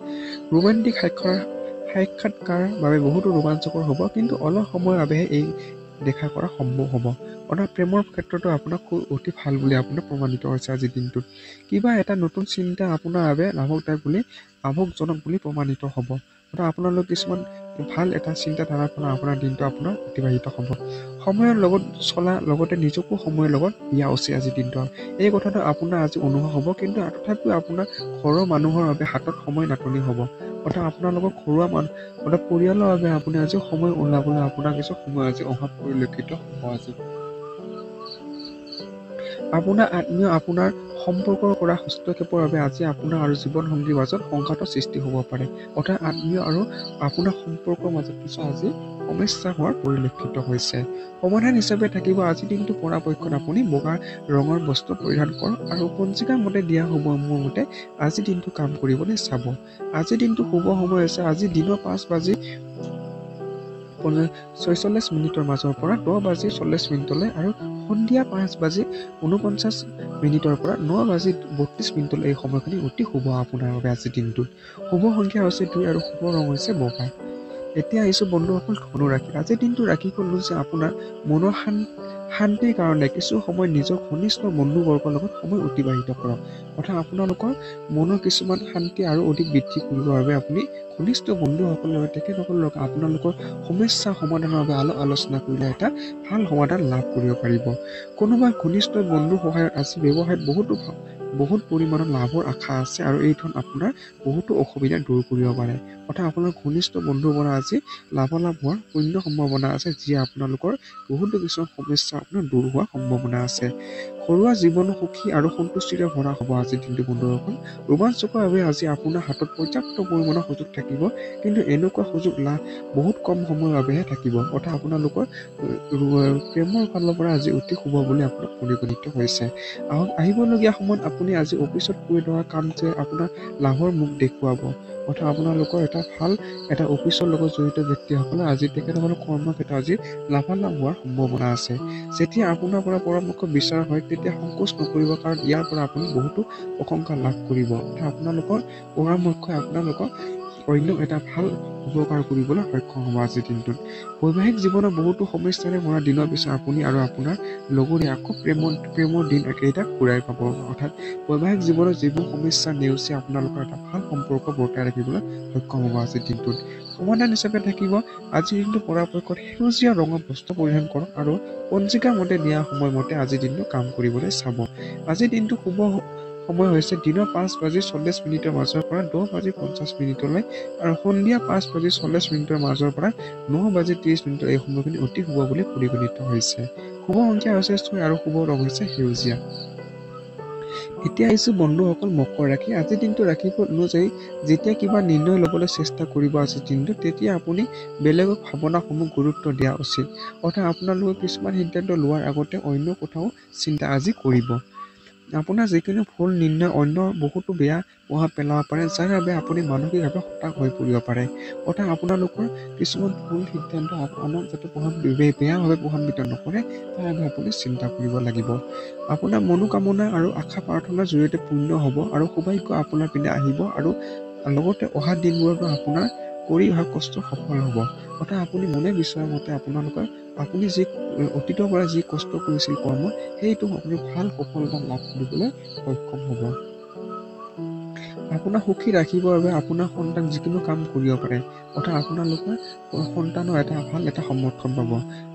ৰোমান্টিক সাক্ষাৎকাৰ বাবে বহুতো ৰোমাঞ্চকৰ হ'ব, কিন্তু অলপ সময়ৰ বাবেহে এই দেখা কৰা সম্ভৱ হ'ব। অৰ্থাৎ প্ৰেমৰ ক্ষেত্ৰতো আপোনাক খুব অতি ভাল বুলি আপোনাৰ প্ৰমাণিত হৈছে আজিৰ দিনটোত। কিবা এটা নতুন চিন্তা আপোনাৰ বাবে লাভজনক বুলি প্ৰমাণিত হ'ব। অৰ্থাৎ আপোনালোক কিছুমান ভাল এটা চিন্তাধাৰাৰ পৰা আপোনাৰ দিনটো আপোনাৰ অতিবাহিত হ'ব। সময়ৰ লগত চলা লগতে নিজকো সময়ৰ লগত দিয়া উচিত আজিৰ দিনটো। এই কথাটো আপোনাৰ আজি অনুভৱ হ'ব, কিন্তু তথাপিও আপোনাৰ ঘৰৰ মানুহৰ বাবে হাতত সময় নাটনি হ'ব। অৰ্থাৎ আপোনালোকৰ ঘৰুৱা অৰ্থাৎ পৰিয়ালৰ বাবে আপুনি আজি সময় ওলাবলৈ আপোনাৰ কিছু সময় আজি অভাৱ পৰিলক্ষিত হ'ব আজি। আপোনাৰ আত্মীয় আপোনাৰ সম্পৰ্কৰ কৰা হস্তক্ষেপৰ বাবে আজি আপোনাৰ আৰু জীৱনসংগীৰ মাজত সংঘাতৰ সৃষ্টি হ'ব পাৰে। অৰ্থাৎ আত্মীয় আৰু আপোনাৰ সম্পৰ্কৰ মাজত কিছু আজি সমস্যা হোৱাৰ পৰিলক্ষিত হৈছে। সমাধান হিচাপে থাকিব আজিৰ দিনটো পৰাপক্ষত আপুনি বগা ৰঙৰ বস্ত্ৰ পৰিধান কৰক আৰু পঞ্জিকা মতে দিয়া শুভ মোৰ মতে আজিৰ দিনটো কাম কৰিবলৈ চাব। আজিৰ দিনটো শুভ সময় হৈছে আজি দিনৰ 5:46 মাজৰ পৰা 10:40 আৰু সন্ধিয়া 5:49 পৰা 9:32 এই সময়খিনি অতি শুভ আপোনাৰ বাবে আজিৰ দিনটোত। শুভ সংখ্যা হৈছে 2 আৰু শুভ ৰং হৈছে বগা। এতিয়া আহিছোঁ বন্ধুসকল ধনুৰাশি। আজিৰ দিনটো ৰাশিফল হৈছে আপোনাৰ মনৰ শান্তিৰ কাৰণে কিছু সময় নিজৰ ঘনিষ্ঠ বন্ধুবৰ্গৰ লগত সময় অতিবাহিত কৰক। অৰ্থাৎ আপোনালোকৰ মনৰ কিছুমান শান্তি আৰু অধিক বৃদ্ধি কৰিবৰ বাবে আপুনি ঘনিষ্ঠ বন্ধুসকলৰ লগত তেখেতসকলৰ লগত আপোনালোকৰ সমস্যা সমাধানৰ বাবে আলোচনা কৰিলে এটা ভাল সমাধান লাভ কৰিব পাৰিব। কোনোবা ঘনিষ্ঠ বন্ধুৰ সহায়ত আজি ব্যৱসায়ত বহুত পৰিমাণৰ লাভৰ আশা আছে আৰু এই ধন আপোনাৰ বহুতো অসুবিধা দূৰ কৰিব পাৰে। অৰ্থাৎ আপোনাৰ ঘনিষ্ঠ বন্ধুৰ পৰা আজি লাভালাভ হোৱাৰ পূৰ্ণ সম্ভাৱনা আছে, যিয়ে আপোনালোকৰ বহুতো কিছুমান সমস্যা আপোনাৰ দূৰ হোৱাৰ সম্ভাৱনা আছে। ঘৰুৱা জীৱন সুখী আৰু সন্তুষ্টিৰে ভৰা হ'ব আজিৰ দিনটো বন্ধুসকল। ৰোমাঞ্চকৰভাৱে আজি আপোনাৰ হাতত পৰ্যাপ্ত পৰিমাণৰ সুযোগ থাকিব, কিন্তু এনেকুৱা সুযোগ বহুত কম সময়ৰ বাবেহে থাকিব। অৰ্থাৎ আপোনালোকৰ প্ৰেমৰ ফালৰ পৰা আজি অতি শুভ বুলি আপোনাৰ পৰিগণিত হৈছে। আহিবলগীয়া সময়ত আপুনি আজি অফিচত কৰি থকা কাম যে আপোনাৰ লাভৰ মুখ দেখুৱাব। অৰ্থাৎ আপোনালোকৰ এটা অফিচৰ লগত জড়িত ব্যক্তিসকলে আজি তেখেতসকলৰ কৰ্মক্ষেত্ৰত আজি লাভালাভ হোৱাৰ সম্ভাৱনা আছে। যেতিয়া আপোনাৰ পৰা পৰামৰ্শ বিচৰা হয় তেতিয়া সংকোচ নকৰিব, কাৰণ ইয়াৰ পৰা আপুনি বহুতো প্ৰশংসা লাভ কৰিব। অৰ্থাৎ আপোনালোকৰ পৰামৰ্শই আপোনালোকক অন্য এটা ভাল উপকাৰ কৰিবলৈ সক্ষম হ'ব আজিৰ দিনটোত। বৈবাহিক জীৱনৰ বহুতো সমস্যাৰে ভৰা দিনৰ পিছত আপুনি আৰু আপোনাৰ লগতে আকৌ প্ৰেমৰ দিন একেইটা ঘূৰাই পাব। অৰ্থাৎ বৈবাহিক জীৱনত যিবোৰ সমস্যা নেওচি আপোনালোকৰ এটা ভাল সম্পৰ্ক বৰ্তাই ৰাখিবলৈ সক্ষম হ'ব আজিৰ দিনটোত। সমাধান হিচাপে থাকিব আজিৰ দিনটো পৰাপক্ষত সেউজীয়া ৰঙৰ বস্ত্ৰ পৰিধান কৰক আৰু পঞ্জিকা মতে দিয়া সময়মতে আজিৰ দিনটো কাম কৰিবলৈ চাব। আজিৰ দিনটো শুভ সময় হৈছে দিনৰ 5:40 মাজৰ পৰা 10:50 আৰু সন্ধিয়া 5:40 মাজৰ পৰা 9:30 এই সময়খিনি অতি শুভ বুলি পৰিগণিত হৈছে। শুভ সংখ্যা হৈছে 6 আৰু শুভ ৰং হৈছে সেউজীয়া। এতিয়া আহিছোঁ বন্ধুসকল মকৰ ৰাশি। আজিৰ দিনটো ৰাশিফল অনুযায়ী যেতিয়া কিবা নিৰ্ণয় ল'বলৈ চেষ্টা কৰিব আজিৰ দিনটো, তেতিয়া আপুনি বেলেগক ভাৱনাসমূহ গুৰুত্ব দিয়া উচিত। অৰ্থাৎ আপোনালোকে কিছুমান সিদ্ধান্ত লোৱাৰ আগতে অন্য কথাও চিন্তা আজি কৰিব। আপোনাৰ যিকোনো ভুল নিৰ্ণয় অন্য বহুতো বেয়া প্ৰভাৱ পেলাব পাৰে, যাৰ বাবে আপুনি মানসিকভাৱে হতাশ হৈ পৰিব পাৰে। অৰ্থাৎ আপোনালোকৰ কিছুমান ভুল সিদ্ধান্ত আনক যাতে বেয়াভাৱে প্ৰভাৱিত নকৰে, তাৰ বাবে আপুনি চিন্তা কৰিব লাগিব। আপোনাৰ মনোকামনা আৰু আশা প্ৰাৰ্থনাৰ জৰিয়তে পূৰ্ণ হ'ব আৰু সৌভাগ্য আপোনাৰ পিনে আহিব আৰু লগতে অহা দিনবোৰতো আপোনাৰ কৰি অহা কষ্ট সফল হ'ব। অৰ্থাৎ আপুনি মনে বিচৰা মতে আপুনি যি অতীতৰ পৰা যি কষ্ট কৰিছিল কৰ্ম, সেইটো আপুনি ভাল সফলতা লাভ কৰিবলৈ সক্ষম হ'ব। আপোনাক সুখী ৰাখিবৰ বাবে আপোনাৰ সন্তান যিকোনো কাম কৰিব পাৰে। অৰ্থাৎ আপোনালোকৰ সন্তানৰ এটা সমৰ্থন পাব।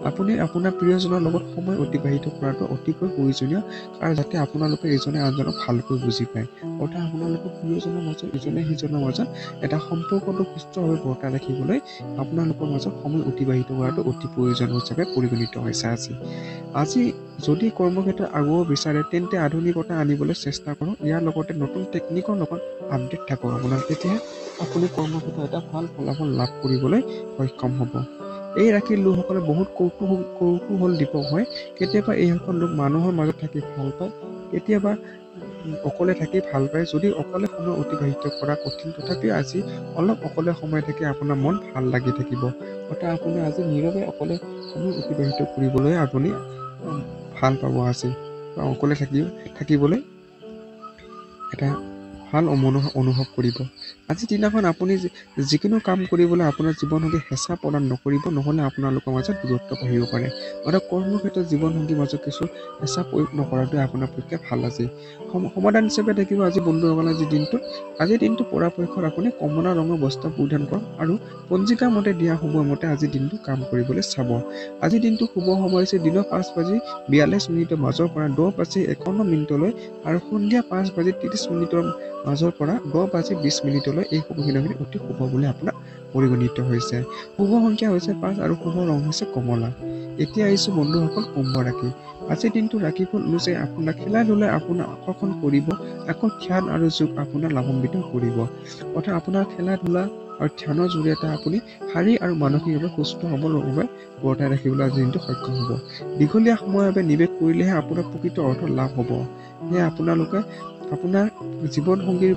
আপুনি আপোনাৰ প্ৰিয়জনৰ লগত সময় অতিবাহিত কৰাটো অতিকৈ প্ৰয়োজনীয়, আৰু যাতে আপোনালোকে ইজনে আনজনক ভালকৈ বুজি পায়। অৰ্থাৎ আপোনালোকৰ প্ৰিয়জনৰ মাজত ইজনে সিজনৰ মাজত এটা সম্পৰ্কটো সুস্থভাৱে বৰ্তাই ৰাখিবলৈ আপোনালোকৰ মাজত সময় অতিবাহিত কৰাটো অতি প্ৰয়োজন হিচাপে পৰিগণিত হৈছে আজি যদি কৰ্মক্ষেত্ৰত আগুৱাব বিচাৰে, তেন্তে আধুনিকতা আনিবলৈ চেষ্টা কৰক। ইয়াৰ লগতে নতুন টেকনিকৰ লগত আপডেট থাকক আপোনাৰ, তেতিয়াহে আপুনি কৰ্মক্ষেত্ৰত এটা ভাল ফলাফল লাভ কৰিবলৈ সক্ষম হ'ব। এই ৰাশিৰ লোকসকলে বহুত কৌতূহল দীপক হয়। কেতিয়াবা এইসকল লোক মানুহৰ মাজত থাকি ভাল পায়, কেতিয়াবা অকলে থাকি ভাল পায়। যদি অকলে সময় অতিবাহিত কৰা কঠিন, তথাপিও আজি অলপ অকলে সময় থাকি আপোনাৰ মন ভাল লাগি থাকিব। অৰ্থাৎ আপুনি আজি নীৰৱে অকলে সময় অতিবাহিত কৰিবলৈ আপুনি ভাল পাব আজি, বা অকলে থাকিবলৈ এটা ভাল অনুভৱ কৰিব। আজিৰ দিনাখন আপুনি যিকোনো কাম কৰিবলৈ আপোনাৰ জীৱনসংগী হেঁচা প্ৰদান নকৰিব, নহ'লে আপোনালোকৰ মাজত দূৰত্ব বাঢ়িব পাৰে। অৰ্থাৎ কৰ্মক্ষেত্ৰত জীৱনসংগীৰ মাজত কিছু হেঁচা প্ৰয়োগ নকৰাটোৱে আপোনাৰ পক্ষে ভাল। আজি সমাধান হিচাপে থাকিব আজি বন্ধুসকল, আজিৰ দিনটো পৰাপক্ষত আপুনি কমলা ৰঙৰ বস্ত্ৰ পৰিধান কৰক আৰু পঞ্জিকাৰ মতে দিয়া সময়মতে আজিৰ দিনটো কাম কৰিবলৈ চাব। আজিৰ দিনটো শুভ সময় হৈছে দিনৰ 5:42 মাজৰ পৰা 10:51 আৰু সন্ধিয়া 5:30 মাজৰ পৰা 10:20 এই সময়খিনি অতি শুভ বুলি আপোনাক পৰিগণিত হৈছে। শুভ সংখ্যা হৈছে 5 আৰু শুভ ৰং হৈছে কমলা। এতিয়া আহিছো বন্ধুসকল কুম্ভ ৰাশি। আজিৰ দিনটো ৰাশিফল অনুযায়ী আপোনাৰ খেলা ধূলাই আপোনাক আকৰ্ষণ কৰিব, আকৌ ধ্যান আৰু যোগ আপোনাক লাভান্বিত কৰিব। অৰ্থাৎ আপোনাৰ খেলা ধূলা আৰু ধ্যানৰ জৰিয়তে আপুনি শাৰীৰিক আৰু মানসিকভাৱে সুস্থ সবলভাৱে বৰ্তাই ৰাখিবলৈ আজিৰ দিনটো সক্ষম হ'ব। দীঘলীয়া সময়ৰ বাবে নিৱেশ কৰিলেহে আপোনাৰ প্ৰকৃত অৰ্থ লাভ হ'ব। সেয়ে আপোনালোকে আপোনাৰ জীৱনসংগীৰ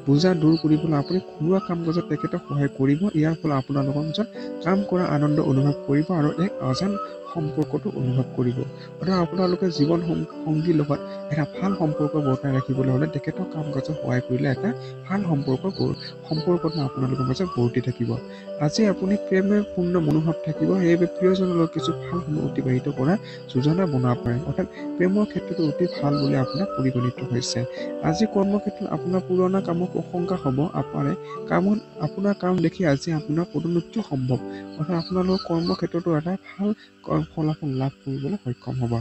বোজা দূৰ কৰিবলৈ আপুনি ঘৰুৱা কাম কাজত তেখেতক সহায় কৰিব। ইয়াৰ ফলত আপোনালোকৰ মাজত কাম কৰা আনন্দ অনুভৱ কৰিব আৰু এক অজান সম্পৰ্কটো অনুভৱ কৰিব। অৰ্থাৎ আপোনালোকে জীৱন সংগীৰ লগত এটা ভাল সম্পৰ্ক বৰ্তাই ৰাখিবলৈ হ'লে তেখেতক কাম কাজত সহায় কৰিলে এটা ভাল সম্পৰ্কটো আপোনালোকৰ মাজত বৰ্তি থাকিব। আজি আপুনি প্ৰেমে পূৰ্ণ মনোভাৱ থাকিব, সেইবাবে প্ৰিয়জনৰ লগত কিছু ভাল সময় অতিবাহিত কৰা যোজনা বনাব পাৰে। অৰ্থাৎ প্ৰেমৰ ক্ষেত্ৰতো অতি ভাল বুলি আপোনাক পৰিগণিত হৈছে। আজি কৰ্মক্ষেত্ৰত আপোনাৰ পুৰণা কামৰ প্ৰশংসা হ'ব পাৰে। আপোনাৰ কাম দেখি আজি আপোনাৰ পদোন্নতিও সম্ভৱ। অৰ্থাৎ আপোনালোকৰ কৰ্মক্ষেত্ৰতো এটা ভাল ফলাফল লাভ কৰিবলৈ সক্ষম হ'ব।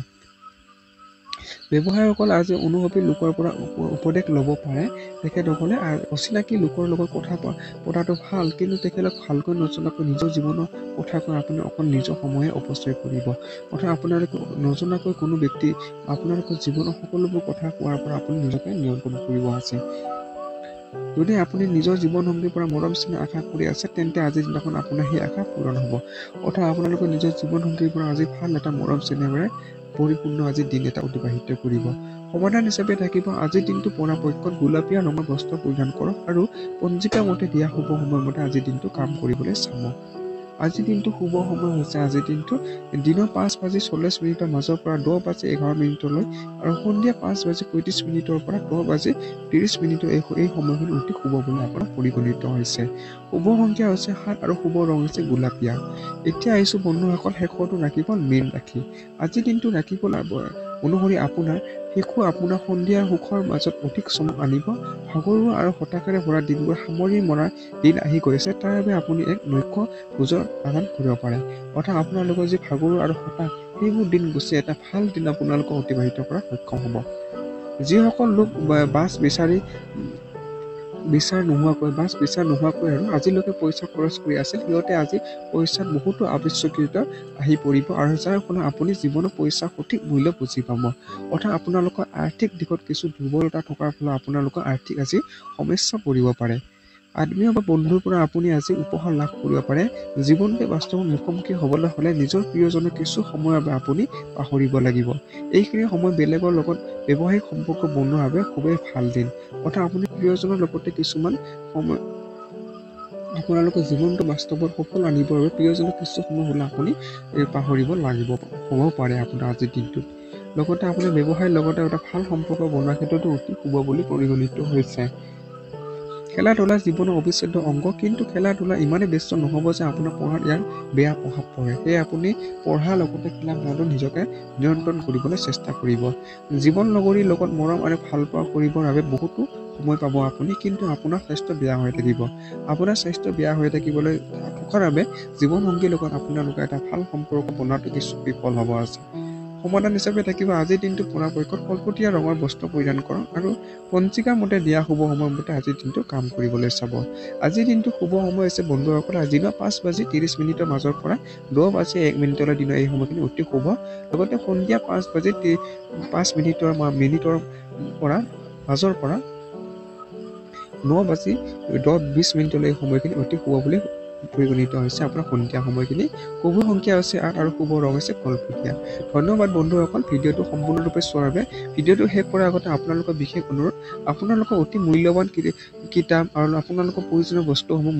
ব্যৱসায়ীসকলে আজি অনুভৱী লোকৰ পৰা উপদেশ ল'ব পাৰে। তেখেতসকলে অচিনাকি লোকৰ লগত কথা পতাটো ভাল, কিন্তু তেখেতক ভালকৈ নজনাকৈ নিজৰ জীৱনৰ কথা কৈ আপুনি অকল নিজৰ সময়ে অপচয় কৰিব। অৰ্থাৎ আপোনালোকে নজনাকৈ কোনো ব্যক্তি আপোনালোকৰ জীৱনৰ সকলোবোৰ কথা কোৱাৰ পৰা আপুনি নিজকে নিয়ন্ত্ৰণ কৰিব আছে। যদি আপুনি নিজৰ জীৱনসংগীৰ পৰা মৰম চেনেহ আশা কৰি আছে, তেন্তে আজিৰ দিনাখন আপোনাৰ সেই আশা পূৰণ হ'ব। অৰ্থাৎ আপোনালোকে নিজৰ জীৱনসংগীৰ পৰা আজি ভাল এটা মৰম চেনেহেৰে পৰিপূৰ্ণ আজিৰ দিন এটা অতিবাহিত কৰিব। সমাধান হিচাপে থাকিব আজিৰ দিনটো পৰাপক্ষত গোলপীয়া ৰঙৰ বস্ত্ৰ পৰিধান কৰক আৰু পঞ্জিকা মতে দিয়া শুভ সময়মতে আজিৰ দিনটো কাম কৰিবলৈ চাব। আজিৰ দিনটো শুভ সময় হৈছে আজিৰ দিনটো দিনৰ 5:40 মাজৰ পৰা 10:11 আৰু সন্ধিয়া 5:35 পৰা 10:30 এই সময়খিনি অতি শুভ বুলি আপোনাৰ পৰিগণিত হৈছে। শুভ সংখ্যা হৈছে 7 আৰু শুভ ৰং হৈছে গোলপীয়া। এতিয়া আহিছো বন্ধুসকল শেষৰটো ৰাশিফল মীন ৰাশি। আজিৰ দিনটো ৰাশিফল অনুসৰি আপোনাৰ সন্ধিয়াৰ সুখৰ মাজত অধিক চমক আনিব। ভাগৰুৱা আৰু হতাশাৰে ভৰা দিনবোৰ সামৰি মৰাৰ দিন আহি গৈছে, তাৰ বাবে আপুনি এক নৈশ ভোজৰ আয়োজন কৰিব পাৰে। অৰ্থাৎ আপোনালোকৰ যি ভাগৰুৱা আৰু হতাশ সেইবোৰ দিন গুচি এটা ভাল দিন আপোনালোকে অতিবাহিত কৰাত সক্ষম হ'ব। যিসকল লোক বাছ বিচাৰ নোহোৱাকৈ আৰু আজিলৈকে পইচা খৰচ কৰি আছে, সিহঁতে আজি পইচাত বহুতো আৱশ্যকীয়ত আহি পৰিব, আৰু যাৰ ফলত আপুনি জীৱনৰ পইচা সঠিক মূল্য বুজি পাব। অৰ্থাৎ আপোনালোকৰ আৰ্থিক দিশত কিছু দুৰ্বলতা থকাৰ ফলত আপোনালোকৰ আৰ্থিক আজি সমস্যা পৰিব পাৰে। আত্মীয় বা বন্ধুৰ পৰা আপুনি আজি উপহাৰ লাভ কৰিব পাৰে। জীৱনটো বাস্তৱত মুখামুখি হ'বলৈ হ'লে নিজৰ প্ৰিয়জনক কিছু সময়ৰ বাবে আপুনি পাহৰিব লাগিব। এইখিনি সময় বেলেগৰ লগত ব্যৱসায়িক সম্পৰ্ক বনোৱাৰ বাবে খুবেই ভাল দিন। অৰ্থাৎ আপুনি প্ৰিয়জনৰ লগতে কিছুমান সময় আপোনালোকৰ জীৱনটো বাস্তৱত সফল আনিবৰ বাবে প্ৰিয়জনক কিছু সময় হ'লে আপুনি পাহৰিব লাগিব হ'ব পাৰে আপোনাৰ আজিৰ দিনটোত। লগতে আপোনাৰ ব্যৱসায়ৰ লগতে এটা ভাল সম্পৰ্ক বনোৱাৰ ক্ষেত্ৰতো অতি শুভ বুলি পৰিগণিত হৈছে। খেলা ধূলা জীৱনৰ অবিচ্ছেদ্য অংগ, কিন্তু খেলা ধূলা ইমানেই ব্যস্ত নহ'ব যে আপোনাৰ পঢ়াত ইয়াৰ বেয়া প্ৰভাৱ পৰে। সেয়ে আপুনি পঢ়াৰ লগতে খেলা ধূলাটো নিজকে নিয়ন্ত্ৰণ কৰিবলৈ চেষ্টা কৰিব। জীৱন লগৰীৰ লগত মৰম আৰু ভালপোৱা কৰিবৰ বাবে বহুতো সময় পাব আপুনি, কিন্তু আপোনাৰ স্বাস্থ্য বেয়া হৈ থাকিব। আপোনাৰ স্বাস্থ্য বেয়া হৈ থকাৰ বাবে জীৱনসংগীৰ লগত আপোনালোকে এটা ভাল সম্পৰ্ক বনোৱাটো কিছু বিফল হ'ব আছে। সমাধান হিচাপে থাকিব আজিৰ দিনটো পৰাপক্ষত কলপতীয়া ৰঙৰ বস্ত্ৰ পৰিধান কৰক আৰু পঞ্জিকাৰ মতে দিয়া শুভ সময় মতে আজিৰ দিনটো কাম কৰিবলৈ চাব। আজিৰ দিনটো শুভ সময় হৈছে বন্ধুসকল দিনৰ 5:30 মাজৰ পৰা 10:01 দিনৰ এই সময়খিনি অতি শুভ। লগতে সন্ধিয়া 5:05 পৰা মাজৰ পৰা 9:10 এই সময়খিনি অতি শুভ বুলি পৰিগণিত হৈছে। আপোনাৰ সন্ধিয়া সময়খিনি শুভ সংখ্যা হৈছে 8 আৰু শুভ ৰং হৈছে কলপতীয়া। ধন্যবাদ বন্ধুসকল ভিডিঅ'টো সম্পূৰ্ণৰূপে চোৱাৰ বাবে। ভিডিঅ'টো শেষ কৰাৰ আগতে আপোনালোকৰ বিশেষ অনুৰোধ, আপোনালোকৰ অতি মূল্যৱান কিতাপ আৰু আপোনালোকৰ প্ৰয়োজনীয় বস্তুসমূহ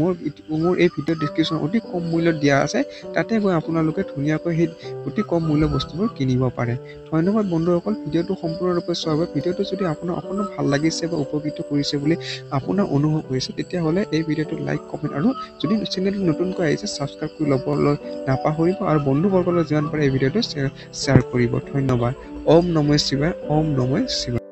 মোৰ এই ভিডিঅ' ডেছক্ৰিপশ্যনত অতি কম মূল্যত দিয়া আছে। তাতে গৈ আপোনালোকে ধুনীয়াকৈ সেই অতি কম মূল্যৰ বস্তুবোৰ কিনিব পাৰে। ধন্যবাদ বন্ধুসকল ভিডিঅ'টো সম্পূৰ্ণৰূপে চোৱাৰ বাবে। ভিডিঅ'টো যদি আপোনাৰ অকণমান ভাল লাগিছে বা উপকৃত কৰিছে বুলি আপোনাৰ অনুভৱ হৈছে, তেতিয়াহ'লে এই ভিডিঅ'টো লাইক কমেণ্ট আৰু যদি চেনেলটো নতুনকৈ আহিছে ছাবস্ক্ৰাইব কৰি ল'বলৈ নাপাহৰিব আৰু বন্ধুবৰ্গলৈ যিমান পাৰে এই ভিডিঅ'টো শ্বেয়াৰ কৰিব। ধন্যবাদ। ওম নমঃ শিৱায়। ওম নমঃ শিৱায়।